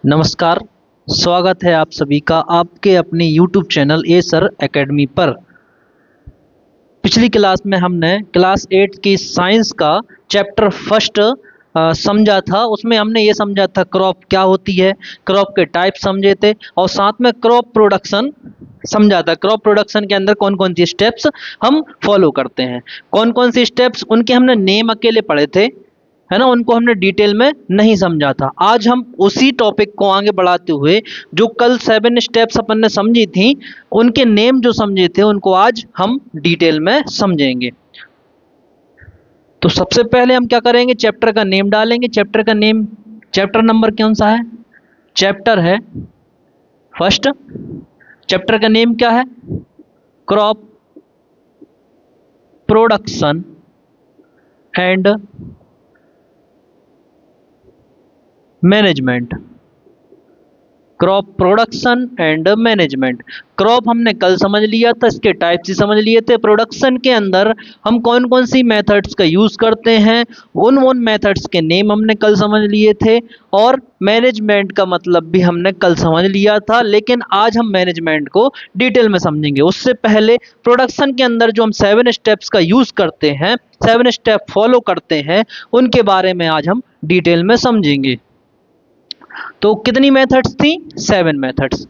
नमस्कार। स्वागत है आप सभी का आपके अपने YouTube चैनल ए सर एकेडमी पर। पिछली क्लास में हमने क्लास 8 की साइंस का चैप्टर फर्स्ट समझा था। उसमें हमने ये समझा था क्रॉप क्या होती है, क्रॉप के टाइप समझे थे और साथ में क्रॉप प्रोडक्शन समझा था। क्रॉप प्रोडक्शन के अंदर कौन कौन सी स्टेप्स हम फॉलो करते हैं, कौन कौन सी स्टेप्स उनके हमने नेम अकेले पढ़े थे, है ना, उनको हमने डिटेल में नहीं समझा था। आज हम उसी टॉपिक को आगे बढ़ाते हुए जो कल 7 स्टेप्स अपन ने समझी थी, उनके नेम जो समझे थे उनको आज हम डिटेल में समझेंगे। तो सबसे पहले हम क्या करेंगे, चैप्टर का नेम डालेंगे। चैप्टर का नेम, चैप्टर नंबर कौन सा है, चैप्टर है फर्स्ट। चैप्टर का नेम क्या है, crop production and management. Crop production and management. Crop हमने कल समझ लिया था, इसके टाइप्स ही समझ लिए थे। प्रोडक्शन के अंदर हम कौन कौन सी मेथड्स का यूज़ करते हैं, उन मेथड्स के नेम हमने कल समझ लिए थे। और मैनेजमेंट का मतलब भी हमने कल समझ लिया था, लेकिन आज हम मैनेजमेंट को डिटेल में समझेंगे। उससे पहले प्रोडक्शन के अंदर जो हम 7 स्टेप्स का यूज़ करते हैं, 7 स्टेप फॉलो करते हैं, उनके बारे में आज हम डिटेल में समझेंगे। तो कितनी मेथड्स थी, 7 मेथड्स।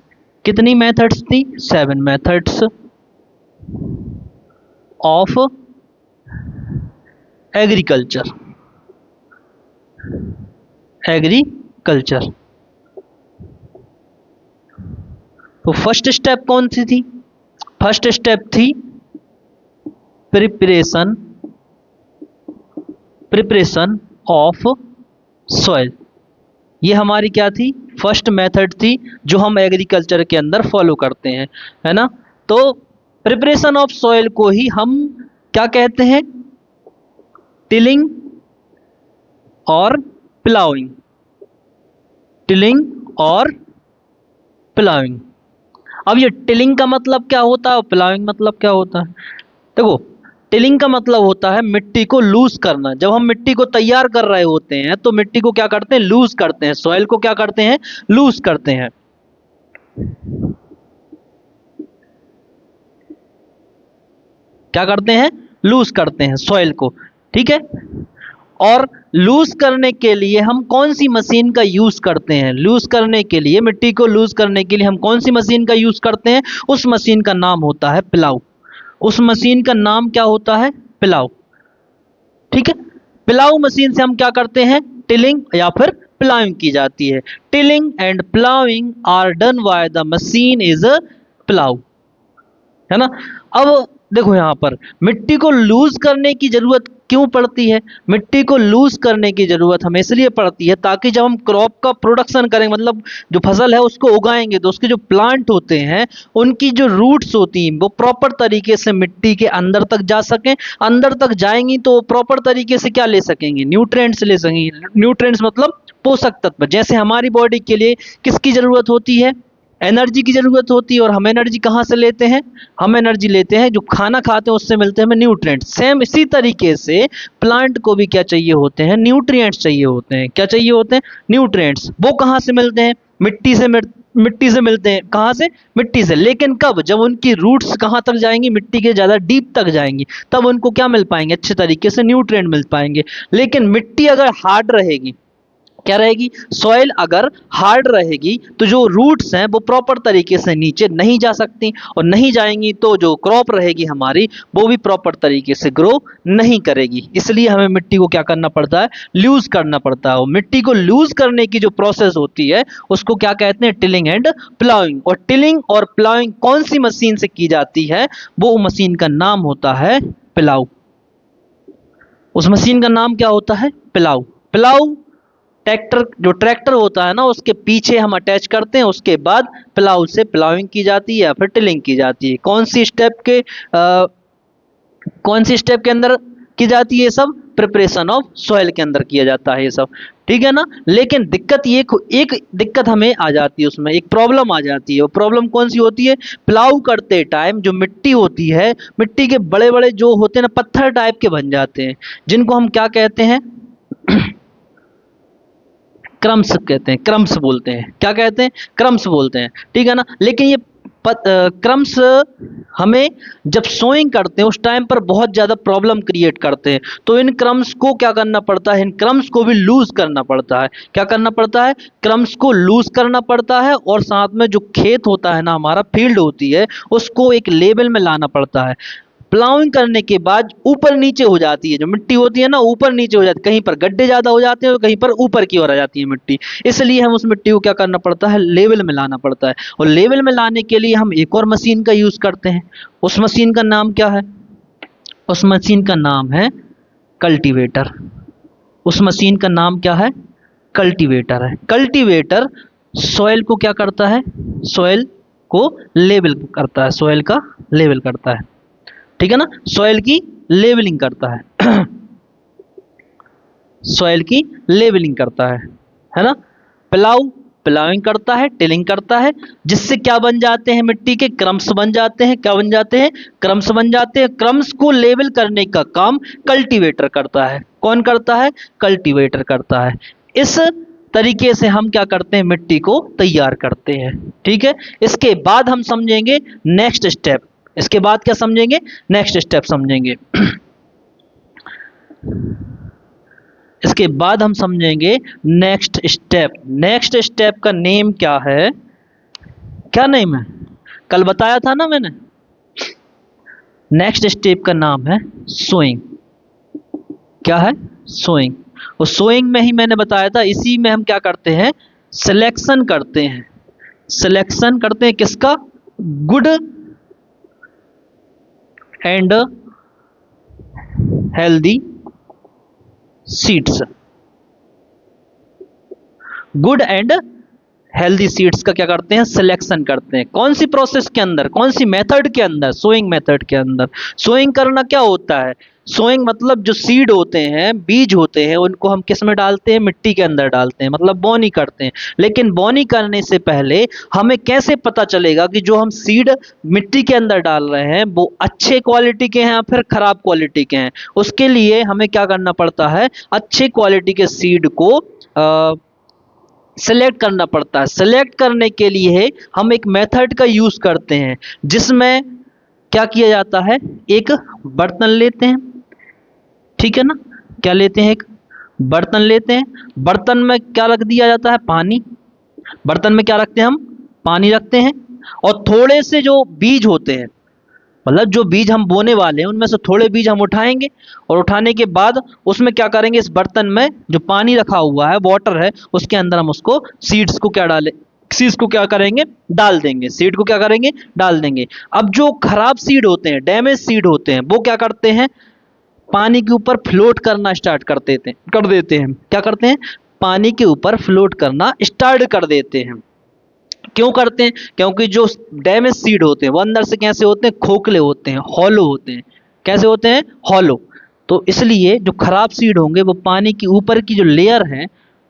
कितनी मेथड्स थी, 7 मेथड्स ऑफ एग्रीकल्चर। एग्रीकल्चर। तो फर्स्ट स्टेप कौन सी थी, फर्स्ट स्टेप थी प्रिपरेशन ऑफ सॉइल। ये हमारी क्या थी, फर्स्ट मेथड थी जो हम एग्रीकल्चर के अंदर फॉलो करते हैं, है ना। तो प्रिपरेशन ऑफ सॉइल को ही हम क्या कहते हैं, टिलिंग और प्लाउइंग। टिलिंग और प्लाउइंग। अब ये टिलिंग का मतलब क्या होता है और प्लाउइंग मतलब क्या होता है। देखो, टिलिंग का मतलब होता है मिट्टी को लूज करना। जब हम मिट्टी को तैयार कर रहे होते हैं तो मिट्टी को क्या करते हैं, लूज करते हैं। सॉइल को क्या करते हैं, लूज करते हैं। क्या करते हैं, लूज करते हैं सॉइल को, ठीक है। और लूज करने के लिए हम कौन सी मशीन का यूज करते हैं, लूज करने के लिए, मिट्टी को लूज करने के लिए हम कौन सी मशीन का यूज करते हैं, उस मशीन का नाम होता है प्लाऊ। उस मशीन का नाम क्या होता है, प्लाऊ, ठीक है। प्लाऊ मशीन से हम क्या करते हैं, टिलिंग या फिर प्लाउइंग की जाती है। Tilling and ploughing are done by the machine is plough, है ना। अब देखो, यहाँ पर मिट्टी को लूज करने की जरूरत क्यों पड़ती है। मिट्टी को लूज करने की जरूरत हमें इसलिए पड़ती है ताकि जब हम क्रॉप का प्रोडक्शन करेंगे, मतलब जो फसल है उसको उगाएंगे, तो उसके जो प्लांट होते हैं उनकी जो रूट्स होती हैं वो प्रॉपर तरीके से मिट्टी के अंदर तक जा सकें। अंदर तक जाएंगी तो प्रॉपर तरीके से क्या ले सकेंगे, न्यूट्रिएंट्स ले सकेंगे। न्यूट्रिएंट्स मतलब पोषक तत्व। जैसे हमारी बॉडी के लिए किसकी जरूरत होती है, एनर्जी की जरूरत होती है। और हम एनर्जी कहाँ से लेते हैं, हम एनर्जी लेते हैं जो खाना खाते हैं उससे मिलते हैं हमें न्यूट्रिएंट्स। सेम इसी तरीके से प्लांट को भी क्या चाहिए होते हैं, न्यूट्रिएंट्स चाहिए होते हैं। क्या चाहिए होते हैं, न्यूट्रिएंट्स। वो कहाँ से मिलते हैं, मिट्टी से मिट्टी से मिलते हैं। कहाँ से, मिट्टी से। लेकिन कब, जब उनकी रूट्स कहाँ तक जाएंगी, मिट्टी के ज़्यादा डीप तक जाएंगी, तब उनको क्या मिल पाएंगे, अच्छे तरीके से न्यूट्रिएंट मिल पाएंगे। लेकिन मिट्टी अगर हार्ड रहेगी, क्या रहेगी, सॉइल अगर हार्ड रहेगी तो जो रूट्स हैं वो प्रॉपर तरीके से नीचे नहीं जा सकती, और नहीं जाएंगी तो जो क्रॉप रहेगी हमारी वो भी प्रॉपर तरीके से ग्रो नहीं करेगी। इसलिए हमें मिट्टी को क्या करना पड़ता है, लूज करना पड़ता है। और मिट्टी को लूज करने की जो प्रोसेस होती है उसको क्या कहते हैं, टिलिंग एंड प्लाउइंग। और टिलिंग और प्लाउइंग कौन सी मशीन से की जाती है, वो मशीन का नाम होता है प्लाऊ। उस मशीन का नाम क्या होता है, प्लाऊ। प्लाऊ ट्रैक्टर, जो ट्रैक्टर होता है ना, उसके पीछे हम अटैच करते हैं। उसके बाद प्लाऊ से प्लाउइंग की जाती है या फिर टिलिंग की जाती है। कौन सी स्टेप के अंदर की जाती है ये सब, प्रिपरेशन ऑफ सॉइल के अंदर किया जाता है ये सब, ठीक है ना। लेकिन दिक्कत ये, एक दिक्कत हमें आ जाती है, उसमें एक प्रॉब्लम आ जाती है। वो प्रॉब्लम कौन सी होती है, प्लाऊ करते टाइम जो मिट्टी होती है, मिट्टी के बड़े बड़े जो होते हैं ना, पत्थर टाइप के बन जाते हैं, जिनको हम क्या कहते हैं क्रम्स कहते हैं, क्रम्स बोलते हैं। क्या कहते हैं? क्रम्स बोलते हैं, ठीक है ना। लेकिन ये क्रम्स हमें जब सोइंग करते हैं उस टाइम पर बहुत ज़्यादा प्रॉब्लम क्रिएट करते हैं। तो इन क्रम्स को क्या करना पड़ता है? इन क्रम्स को भी लूज करना पड़ता है। क्या करना पड़ता है? क्रम्स को लूज करना पड़ता है, और साथ में जो खेत होता है ना, हमारा फील्ड होती है, उसको एक लेवल में लाना पड़ता है। प्लाउइंग करने के बाद ऊपर नीचे हो जाती है, जो मिट्टी होती है ना ऊपर नीचे हो जाती है, कहीं पर गड्ढे ज़्यादा हो जाते हैं और कहीं पर ऊपर की ओर आ जाती है मिट्टी। इसलिए हम उस मिट्टी को क्या करना पड़ता है? लेवल में लाना पड़ता है। और लेवल में लाने के लिए हम एक और मशीन का यूज़ करते हैं। उस मशीन का नाम क्या है? उस मशीन का नाम है कल्टीवेटर। उस मशीन का नाम क्या है? कल्टीवेटर है। कल्टीवेटर सॉइल को क्या करता है? सॉइल को लेवल करता है, सॉइल का लेवल करता है, ठीक है ना। सॉइल की लेवलिंग करता है सॉइल की लेवलिंग करता है ना। प्लाउइंग करता है, टिलिंग करता है, जिससे क्या बन जाते हैं? मिट्टी के क्रम्स बन जाते हैं। क्या बन जाते हैं? क्रम्स बन जाते हैं। क्रम्स को लेवल करने का काम कल्टीवेटर करता है। कौन करता है? कल्टीवेटर करता है। इस तरीके से हम क्या करते हैं? मिट्टी को तैयार करते हैं, ठीक है। इसके बाद हम समझेंगे नेक्स्ट स्टेप। इसके बाद क्या समझेंगे? नेक्स्ट स्टेप समझेंगे। इसके बाद हम समझेंगे नेक्स्ट स्टेप। नेक्स्ट स्टेप का नेम क्या है? क्या नेम है? कल बताया था ना मैंने। नेक्स्ट स्टेप का नाम है सोइंग। क्या है? सोइंग। और सोइंग में ही मैंने बताया था, इसी में हम क्या करते हैं? सिलेक्शन करते हैं। सिलेक्शन करते हैं किसका? Good and healthy seeds. Good and healthy seeds का क्या करते हैं? सिलेक्शन करते हैं। कौन सी प्रोसेस के अंदर? कौन सी मेथड के अंदर? सोइंग मेथड के अंदर। सोइंग करना क्या होता है? सोइंग मतलब जो सीड होते हैं, बीज होते हैं, उनको हम किस में डालते हैं? मिट्टी के अंदर डालते हैं, मतलब बोनी करते हैं। लेकिन बोनी करने से पहले हमें कैसे पता चलेगा कि जो हम सीड मिट्टी के अंदर डाल रहे हैं वो अच्छे क्वालिटी के हैं या फिर खराब क्वालिटी के हैं? उसके लिए हमें क्या करना पड़ता है? अच्छे क्वालिटी के सीड को सेलेक्ट करना पड़ता है। सेलेक्ट करने के लिए हम एक मेथड का यूज़ करते हैं, जिसमें क्या किया जाता है? एक बर्तन लेते हैं, ठीक है ना। क्या लेते हैं? एक बर्तन लेते हैं। बर्तन में क्या रख दिया जाता है? पानी। बर्तन में क्या रखते हैं हम? पानी रखते हैं। और थोड़े से जो बीज होते हैं, मतलब जो बीज हम बोने वाले हैं, उनमें से थोड़े बीज हम उठाएंगे, और उठाने के बाद उसमें क्या करेंगे? इस बर्तन में जो पानी रखा हुआ है, वाटर है, उसके अंदर हम उसको सीड्स को क्या डालें? सीड्स को क्या करेंगे? डाल देंगे। सीड को क्या करेंगे? डाल देंगे। अब जो खराब सीड होते हैं, डैमेज सीड होते हैं, वो क्या करते हैं? पानी के ऊपर फ्लोट करना स्टार्ट कर देते हैं। क्या करते हैं? पानी के ऊपर फ्लोट करना स्टार्ट कर देते हैं। क्यों करते हैं? क्योंकि जो डैमेज सीड होते हैं वो अंदर से कैसे होते हैं? खोखले होते हैं, हॉलो होते हैं। कैसे होते हैं? हॉलो। तो इसलिए जो खराब सीड होंगे वो पानी की ऊपर की जो लेयर है,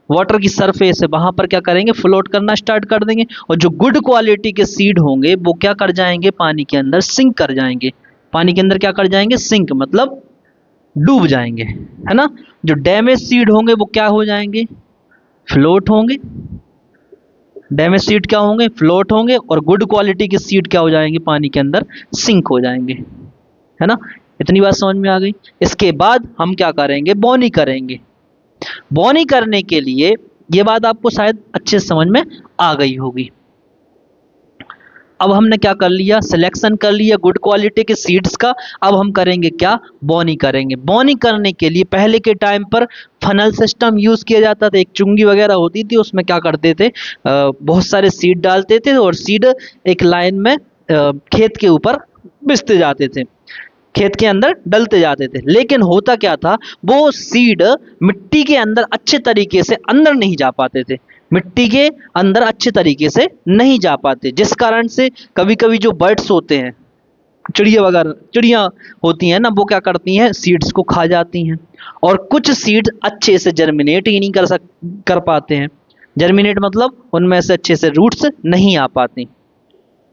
वाटर की सरफेस है, वहां पर क्या करेंगे? फ्लोट करना स्टार्ट कर देंगे। और जो गुड क्वालिटी के सीड होंगे वो क्या कर जाएंगे? पानी के अंदर सिंक कर जाएंगे। पानी के अंदर क्या कर जाएंगे? सिंक मतलब डूब जाएंगे, है ना। जो डैमेज सीड होंगे वो क्या हो जाएंगे? फ्लोट होंगे। डैमेज सीड क्या होंगे? फ्लोट होंगे। और गुड क्वालिटी के सीड क्या हो जाएंगे? पानी के अंदर सिंक हो जाएंगे, है ना। इतनी बात समझ में आ गई। इसके बाद हम क्या करेंगे? बोनी करेंगे। बोनी करने के लिए, ये बात आपको शायद अच्छे से समझ में आ गई होगी। अब हमने क्या कर लिया? सिलेक्शन कर लिया गुड क्वालिटी के सीड्स का। अब हम करेंगे क्या? बोनी करेंगे। बोनी करने के लिए पहले के टाइम पर फनल सिस्टम यूज़ किया जाता था। एक चुंगी वगैरह होती थी, उसमें क्या करते थे? बहुत सारे सीड डालते थे, और सीड एक लाइन में खेत के ऊपर बिछते जाते थे, खेत के अंदर डलते जाते थे। लेकिन होता क्या था? वो सीड मिट्टी के अंदर अच्छे तरीके से अंदर नहीं जा पाते थे। मिट्टी के अंदर अच्छे तरीके से नहीं जा पाते, जिस कारण से कभी कभी जो बर्ड्स होते हैं, चिड़िया होती हैं ना, वो क्या करती हैं? सीड्स को खा जाती हैं। और कुछ सीड्स अच्छे से जर्मिनेट ही नहीं कर पाते हैं। जर्मिनेट मतलब उनमें से अच्छे से रूट्स नहीं आ पाती,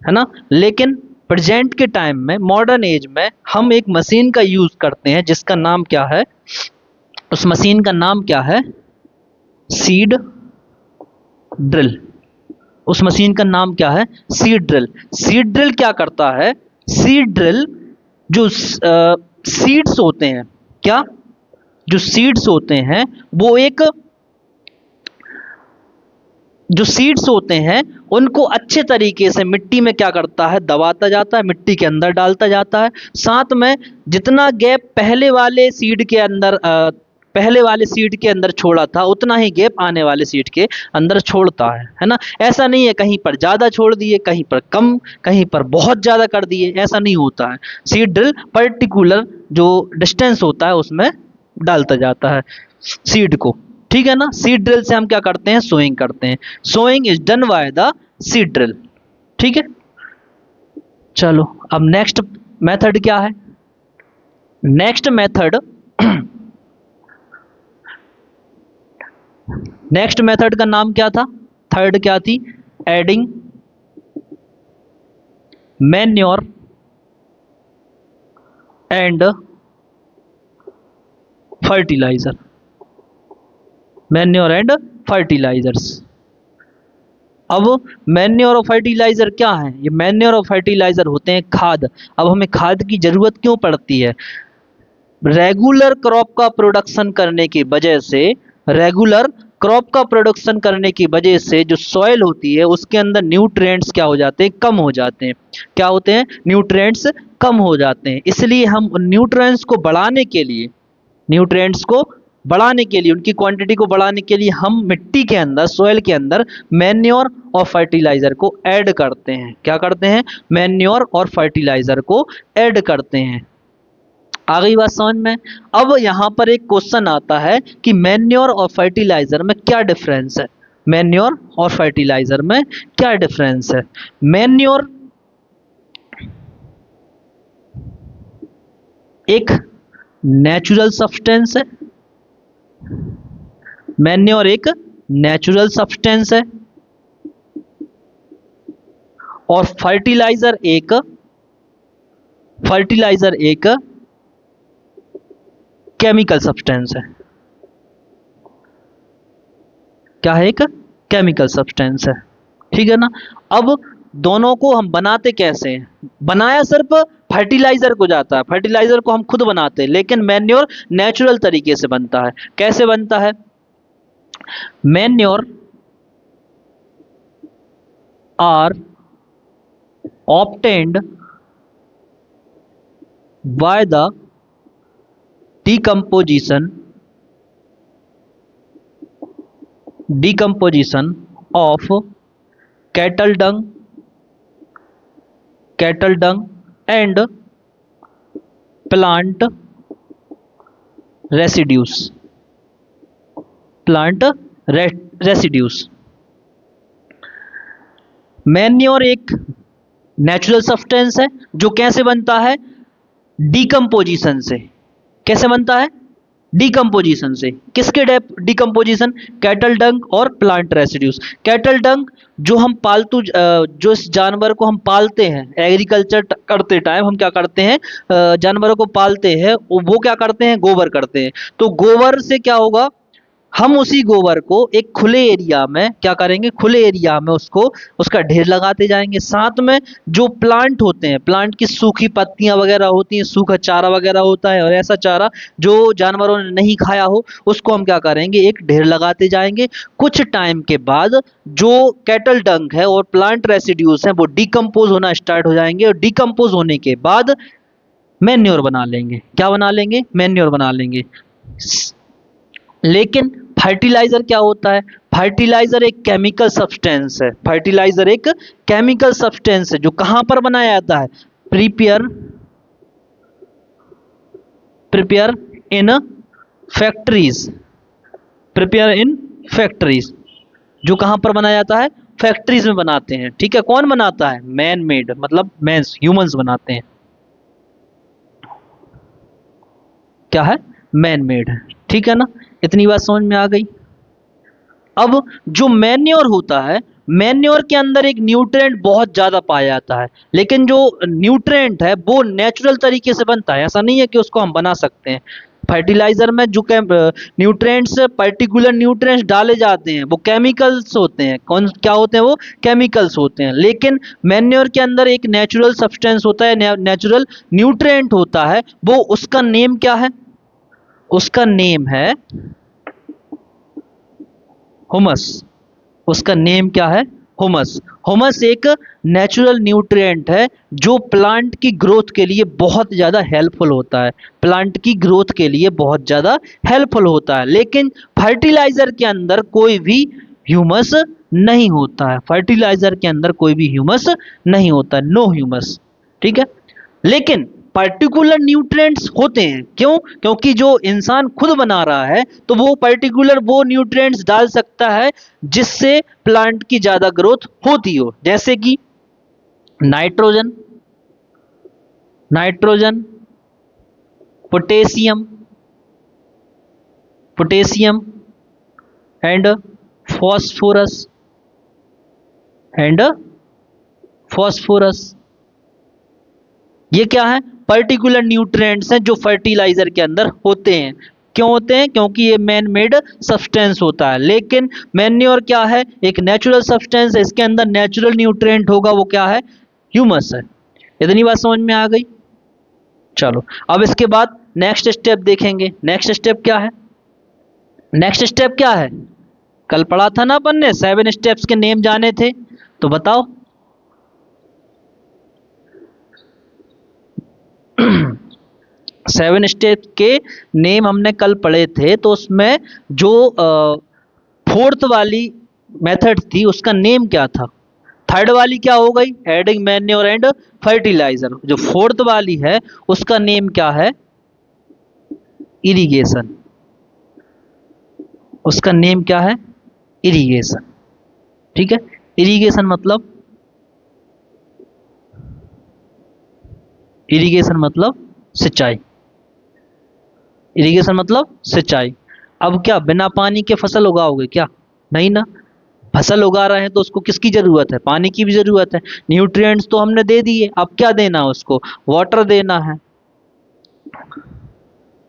है ना। लेकिन प्रेजेंट के टाइम में, मॉडर्न एज में, हम एक मशीन का यूज करते हैं, जिसका नाम क्या है? उस मशीन का नाम क्या है? Seed drill. उस मशीन का नाम क्या है? Seed drill. सीड ड्रिल क्या करता है? सीड ड्रिल जो सीड्स होते हैं, क्या जो सीड्स होते हैं वो एक जो सीड्स होते हैं उनको अच्छे तरीके से मिट्टी में क्या करता है? दबाता जाता है, मिट्टी के अंदर डालता जाता है। साथ में जितना गैप पहले वाले सीड के अंदर छोड़ा था उतना ही गैप आने वाले सीड के अंदर छोड़ता है ना। ऐसा नहीं है कहीं पर ज़्यादा छोड़ दिए, कहीं पर कम, कहीं पर बहुत ज़्यादा कर दिए, ऐसा नहीं होता है। सीड ड्रिल पर्टिकुलर जो डिस्टेंस होता है उसमें डालता जाता है सीड को, ठीक है ना। सीड ड्रिल से हम क्या करते हैं? सोइंग करते हैं। Sowing is done by the seed drill, ठीक है। चलो अब नेक्स्ट मेथड क्या है? नेक्स्ट मेथड का नाम क्या था? थर्ड क्या थी? Adding manure and fertiliser. Manure and fertilisers. अब मैन्योर और फर्टिलाइजर क्या है? ये मैन्योर और फर्टिलाइजर होते हैं खाद। अब हमें खाद की जरूरत क्यों पड़ती है? रेगुलर क्रॉप का प्रोडक्शन करने की वजह से, जो सॉइल होती है उसके अंदर न्यूट्रिएंट्स क्या हो जाते हैं? कम हो जाते हैं। क्या होते हैं? न्यूट्रिएंट्स कम हो जाते हैं। इसलिए हम न्यूट्रिएंट्स को बढ़ाने के लिए उनकी क्वांटिटी को बढ़ाने के लिए हम मिट्टी के अंदर, सॉइल के अंदर मैन्योर और फर्टिलाइजर को ऐड करते हैं। क्या करते हैं? मैन्योर और फर्टिलाइजर को ऐड करते हैं। आ गई बात समझ में? अब यहाँ पर एक क्वेश्चन आता है कि मैन्योर और फर्टिलाइजर में क्या डिफरेंस है? मैन्योर और फर्टिलाइजर में क्या डिफरेंस है? मैन्योर एक नेचुरल सब्सटेंस है, मैन्योर एक नेचुरल सब्सटेंस है, और फर्टिलाइजर एक केमिकल सब्सटेंस है। क्या है? एक केमिकल सब्सटेंस है, ठीक है ना। अब दोनों को हम बनाते कैसे हैं? बनाया सिर्फ फर्टिलाइजर को जाता है, फर्टिलाइजर को हम खुद बनाते हैं, लेकिन मैन्योर नेचुरल तरीके से बनता है। कैसे बनता है? Manure are obtained by the decomposition of cattle dung and plant residues. Manure एक नेचुरल सब्सटेंस है जो कैसे बनता है? डिकम्पोजिशन से। कैसे बनता है? डिकम्पोजिशन से। किसके डिकम्पोजिशन? कैटल डंग और प्लांट रेसिड्यूज। कैटल डंग जो हम पालतू जो इस जानवर को हम पालते हैं, एग्रीकल्चर करते टाइम हम क्या करते हैं? जानवरों को पालते हैं, वो क्या करते हैं? गोबर करते हैं। तो गोबर से क्या होगा? हम उसी गोबर को एक खुले एरिया में क्या करेंगे? खुले एरिया में उसका ढेर लगाते जाएंगे। साथ में जो प्लांट होते हैं, प्लांट की सूखी पत्तियां वगैरह होती हैं, सूखा चारा वगैरह होता है, और ऐसा चारा जो जानवरों ने नहीं खाया हो उसको हम क्या करेंगे? एक ढेर लगाते जाएंगे। कुछ टाइम के बाद जो कैटल डंग है और प्लांट रेसिड्यूज हैं वो डिकम्पोज होना स्टार्ट हो जाएंगे, और डिकम्पोज होने के बाद मैन्योर बना लेंगे। क्या बना लेंगे? मैन्योर बना लेंगे। लेकिन फर्टिलाइजर क्या होता है? फर्टिलाइजर एक केमिकल सब्सटेंस है। फर्टिलाइजर एक केमिकल सब्सटेंस है जो कहां पर बनाया जाता है? Prepare in factories. जो कहां पर बनाया जाता है? फैक्ट्रीज में बनाते हैं, ठीक है। कौन बनाता है? मैन मेड, मतलब ह्यूमंस बनाते हैं। क्या है? मैन मेड, ठीक है ना। इतनी बात समझ में आ गई। अब जो मैन्योर होता है, मैन्योर के अंदर एक न्यूट्रिएंट बहुत ज़्यादा पाया जाता है, लेकिन जो न्यूट्रिएंट है वो नेचुरल तरीके से बनता है। ऐसा नहीं है कि उसको हम बना सकते हैं। फर्टिलाइजर में जो न्यूट्रिएंट्स, पर्टिकुलर न्यूट्रिएंट्स डाले जाते हैं वो केमिकल्स होते हैं। कौन क्या होते हैं? वो केमिकल्स होते हैं। लेकिन मैन्योर के अंदर एक नेचुरल सब्सटेंस होता है, नेचुरल न्यूट्रिएंट होता है, वो उसका नेम क्या है? उसका नेम है हुमस। उसका नेम क्या है? हुमस। हुमस एक नेचुरल न्यूट्रिएंट है जो प्लांट की ग्रोथ के लिए बहुत ज़्यादा हेल्पफुल होता है। प्लांट की ग्रोथ के लिए बहुत ज़्यादा हेल्पफुल होता है। लेकिन फर्टिलाइजर के अंदर कोई भी ह्यूमस नहीं होता है। फर्टिलाइजर के अंदर कोई भी ह्यूमस नहीं होता है, नो ह्यूमस। ठीक है। लेकिन पर्टिकुलर न्यूट्रिएंट्स होते हैं। क्यों? क्योंकि जो इंसान खुद बना रहा है तो वो पर्टिकुलर वो न्यूट्रिएंट्स डाल सकता है जिससे प्लांट की ज़्यादा ग्रोथ होती हो। जैसे कि nitrogen, nitrogen, potassium, potassium and phosphorus, and phosphorus. ये क्या है? पर्टिकुलर न्यूट्रिएंट्स हैं जो फर्टिलाइजर के अंदर होते हैं। क्यों होते हैं? क्योंकि ये मैन मेड सब्सटेंस होता है। लेकिन मैन्योर क्या है? एक नेचुरल सब्सटेंस है, इसके अंदर नेचुरल न्यूट्रिएंट होगा, वो क्या है? ह्यूमस है। इतनी बात समझ में आ गई? चलो अब इसके बाद नेक्स्ट स्टेप देखेंगे। नेक्स्ट स्टेप क्या है? नेक्स्ट स्टेप क्या है? कल पढ़ा था ना अपन ने, 7 स्टेप्स के नेम जाने थे, तो बताओ। 7 स्टेप के नेम हमने कल पढ़े थे, तो उसमें जो 4th वाली मेथड थी उसका नेम क्या था? 3rd वाली क्या हो गई? Adding manure and fertiliser. जो 4th वाली है उसका नेम क्या है? इरिगेशन। उसका नेम क्या है? इरिगेशन। ठीक है। इरिगेशन मतलब, इरिगेशन मतलब सिंचाई। इरिगेशन मतलब सिंचाई। अब क्या बिना पानी के फसल उगाओगे क्या? नहीं ना। फसल उगा रहे हैं तो उसको किसकी जरूरत है? पानी की भी जरूरत है। न्यूट्रिएंट्स तो हमने दे दिए, अब क्या देना है उसको? वाटर देना है।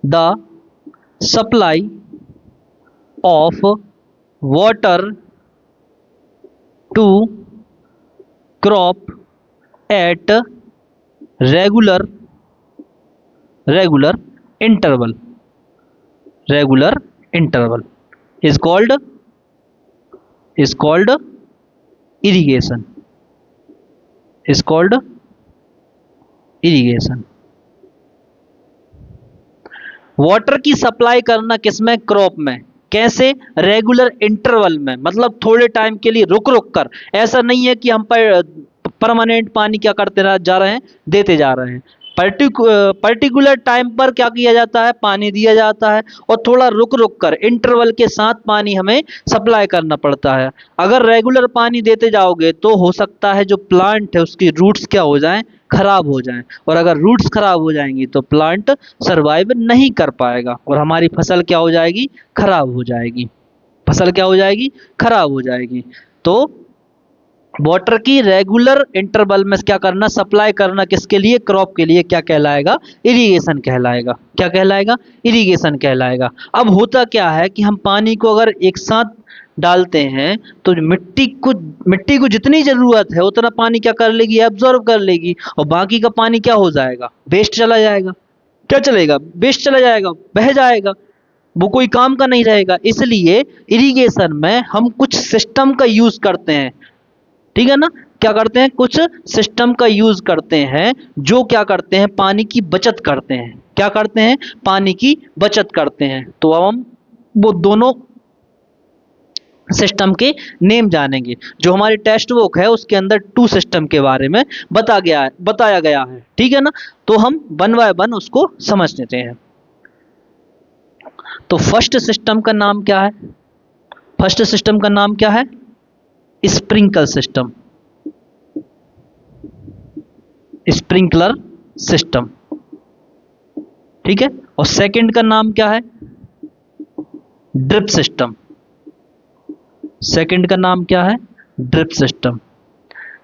The supply of water to crop at regular regular interval, regular interval is called irrigation, is called irrigation। Water की सप्लाई करना किसमें? क्रॉप में। कैसे? रेगुलर इंटरवल में, मतलब थोड़े टाइम के लिए रुक रुक कर। ऐसा नहीं है कि हम पर परमानेंट पानी क्या करते जा रहे हैं? देते जा रहे हैं। पर्टिकुलर टाइम पर क्या किया जाता है? पानी दिया जाता है, और थोड़ा रुक रुक कर इंटरवल के साथ पानी हमें सप्लाई करना पड़ता है। अगर रेगुलर पानी देते जाओगे तो हो सकता है जो प्लांट है उसकी रूट्स क्या हो जाएं? खराब हो जाएं। और अगर रूट्स खराब हो जाएंगी तो प्लांट सरवाइव नहीं कर पाएगा और हमारी फसल क्या हो जाएगी? खराब हो जाएगी। फसल क्या हो जाएगी? खराब हो जाएगी। तो वाटर की रेगुलर इंटरवल में क्या करना? सप्लाई करना। किसके लिए? क्रॉप के लिए। क्या कहलाएगा? इरिगेशन कहलाएगा। क्या कहलाएगा? इरिगेशन कहलाएगा। अब होता क्या है कि हम पानी को अगर एक साथ डालते हैं तो मिट्टी को जितनी जरूरत है उतना पानी क्या कर लेगी? एब्जॉर्ब कर लेगी, और बाकी का पानी क्या हो जाएगा? वेस्ट चला जाएगा। क्या चलेगा? वेस्ट चला जाएगा, बह जाएगा, वो कोई काम का नहीं रहेगा। इसलिए इरिगेशन में हम कुछ सिस्टम का यूज करते हैं। ठीक है ना। क्या करते हैं? कुछ सिस्टम का यूज करते हैं जो क्या करते हैं? पानी की बचत करते हैं। क्या करते हैं? पानी की बचत करते हैं। तो अब हम वो दोनों सिस्टम के नेम जानेंगे। जो हमारी टेक्स्ट बुक है उसके अंदर 2 सिस्टम के बारे में बताया गया है। ठीक है ना। तो हम 1 बाय 1 उसको समझ लेते हैं। तो फर्स्ट सिस्टम का नाम क्या है? फर्स्ट सिस्टम का नाम क्या है? Sprinkle system, sprinkler system. ठीक है। और सेकंड का नाम क्या है? Drip system. सेकंड का नाम क्या है? Drip system.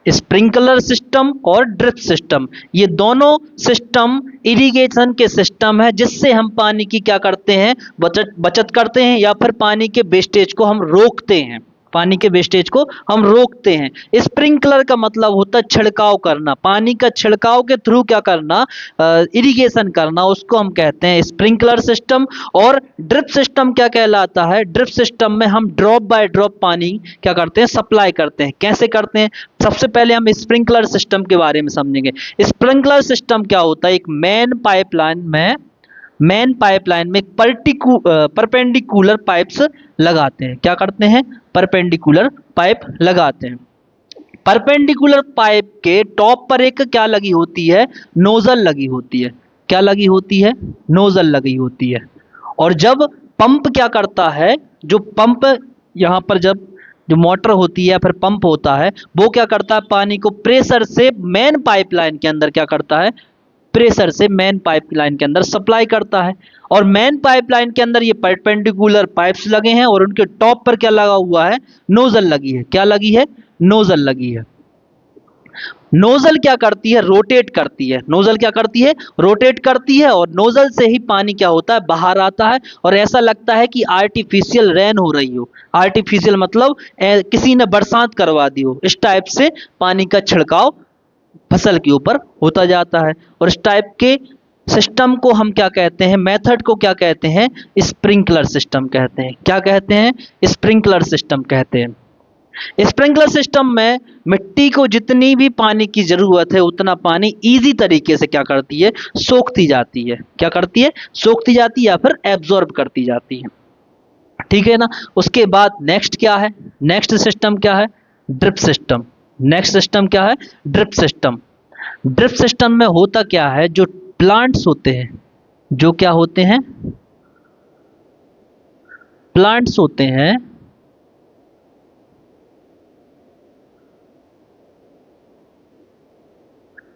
स्प्रिंकलर सिस्टम और ड्रिप सिस्टम, ये दोनों सिस्टम इरिगेशन के सिस्टम है जिससे हम पानी की क्या करते हैं, बचत करते हैं, या फिर पानी के वेस्टेज को हम रोकते हैं, पानी के वेस्टेज को हम रोकते हैं। स्प्रिंकलर का मतलब होता है छिड़काव करना, पानी का छिड़काव के थ्रू क्या करना, इरिगेशन करना, उसको हम कहते हैं स्प्रिंकलर सिस्टम। और ड्रिप सिस्टम क्या कहलाता है, ड्रिप सिस्टम में हम ड्रॉप बाय ड्रॉप पानी क्या करते हैं, सप्लाई करते हैं। कैसे करते हैं, सबसे पहले हम स्प्रिंकलर सिस्टम के बारे में समझेंगे। स्प्रिंकलर सिस्टम क्या होता है, एक मेन पाइपलाइन में परपेंडिकुलर पाइप्स लगाते हैं। क्या करते हैं, परपेंडिकुलर पाइप लगाते हैं। परपेंडिकुलर पाइप के टॉप पर एक क्या लगी होती है, नोजल लगी होती है। क्या लगी होती है, नोजल लगी होती है। और जब पंप क्या करता है, जो पंप यहाँ पर जब जो मोटर होती है या फिर पंप होता है, वो क्या करता है, पानी को प्रेशर से मेन पाइपलाइन के अंदर क्या करता है, प्रेशर से मेन पाइपलाइन के अंदर सप्लाई करता है। और मेन पाइपलाइन के अंदर ये परपेंडिकुलर पाइप्स लगे हैं और उनके टॉप पर क्या लगा हुआ है, नोजल लगी है। क्या लगी है, नोजल लगी है। नोजल क्या करती है, रोटेट करती है। नोजल क्या करती है, रोटेट करती है, और नोजल से ही पानी क्या होता है, बाहर आता है। और ऐसा लगता है कि आर्टिफिशियल रेन हो रही हो। आर्टिफिशियल मतलब किसी ने बरसात करवा दी हो, इस टाइप से पानी का छिड़काव फसल के ऊपर होता जाता है। और इस टाइप के सिस्टम को हम क्या कहते हैं, मेथड को क्या कहते हैं, स्प्रिंकलर सिस्टम कहते हैं। क्या कहते हैं, स्प्रिंकलर सिस्टम कहते हैं। स्प्रिंकलर सिस्टम में मिट्टी को जितनी भी पानी की जरूरत है उतना पानी इजी तरीके से क्या करती है, सोखती जाती है। क्या करती है, सोखती जाती है या फिर एब्जॉर्ब करती जाती है। ठीक है ना। उसके बाद नेक्स्ट क्या है, नेक्स्ट सिस्टम क्या है, ड्रिप सिस्टम। नेक्स्ट सिस्टम क्या है, ड्रिप सिस्टम। ड्रिप सिस्टम में होता क्या है, जो प्लांट्स होते हैं, जो क्या होते हैं, प्लांट्स होते हैं,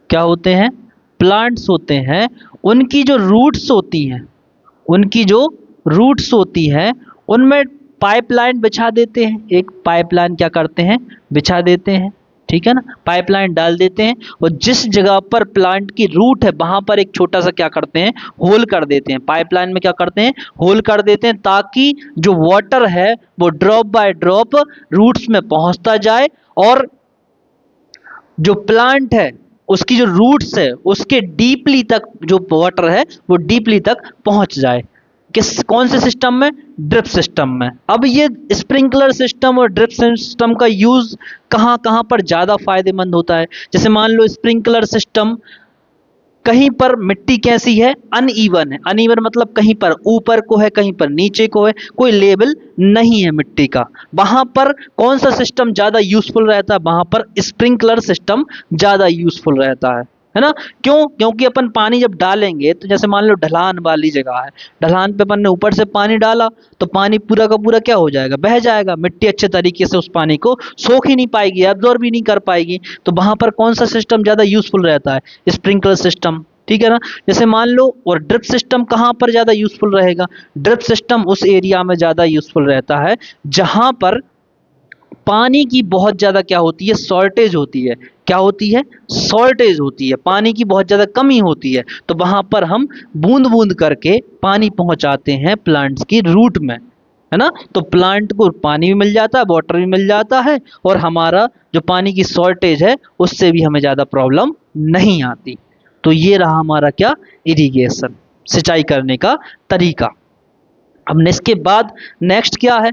क्या होते हैं, प्लांट्स होते हैं, उनकी जो रूट्स होती हैं, उनकी जो रूट्स होती हैं उनमें पाइपलाइन बिछा देते हैं। एक पाइपलाइन क्या करते हैं, बिछा देते हैं। ठीक है ना, पाइपलाइन डाल देते हैं और जिस जगह पर प्लांट की रूट है वहां पर एक छोटा सा क्या करते हैं, होल कर देते हैं। पाइपलाइन में क्या करते हैं, होल कर देते हैं, ताकि जो वाटर है वो ड्रॉप बाय ड्रॉप रूट्स में पहुंचता जाए और जो प्लांट है उसकी जो रूट्स है उसके डीपली तक जो वाटर है वो डीपली तक पहुंच जाए। कौन से सिस्टम में, ड्रिप सिस्टम में। अब ये स्प्रिंकलर सिस्टम और ड्रिप सिस्टम का यूज कहां कहां पर ज्यादा फायदेमंद होता है। जैसे मान लो स्प्रिंकलर सिस्टम, कहीं पर मिट्टी कैसी है, अनइवन है। अनइवन मतलब कहीं पर ऊपर को है, कहीं पर नीचे को है, कोई लेवल नहीं है मिट्टी का। वहां पर कौन सा सिस्टम ज्यादा यूजफुल रहता है, वहां पर स्प्रिंकलर सिस्टम ज्यादा यूजफुल रहता है ना। क्यों, क्योंकि अपन पानी जब डालेंगे तो जैसे मान लो ढलान वाली जगह है, ढलान पे अपन ने ऊपर से पानी डाला तो पानी पूरा का पूरा क्या हो जाएगा, बह जाएगा। मिट्टी अच्छे तरीके से उस पानी को सोख ही नहीं पाएगी, एब्जॉर्ब भी नहीं कर पाएगी। तो वहां पर कौन सा सिस्टम ज्यादा यूजफुल रहता है, स्प्रिंकलर सिस्टम। ठीक है ना। जैसे मान लो, और ड्रिप सिस्टम कहां पर ज्यादा यूजफुल रहेगा, ड्रिप सिस्टम उस एरिया में ज्यादा यूजफुल रहता है जहां पर पानी की बहुत ज्यादा क्या होती है, शॉर्टेज होती है। क्या होती है, शॉर्टेज होती है, पानी की बहुत ज्यादा कमी होती है। तो वहां पर हम बूंद बूंद करके पानी पहुंचाते हैं प्लांट्स की रूट में, है ना। तो प्लांट को पानी भी मिल जाता है, वाटर भी मिल जाता है, और हमारा जो पानी की शॉर्टेज है उससे भी हमें ज्यादा प्रॉब्लम नहीं आती। तो ये रहा हमारा क्या, इरिगेशन, सिंचाई करने का तरीका। अब इसके बाद नेक्स्ट क्या है,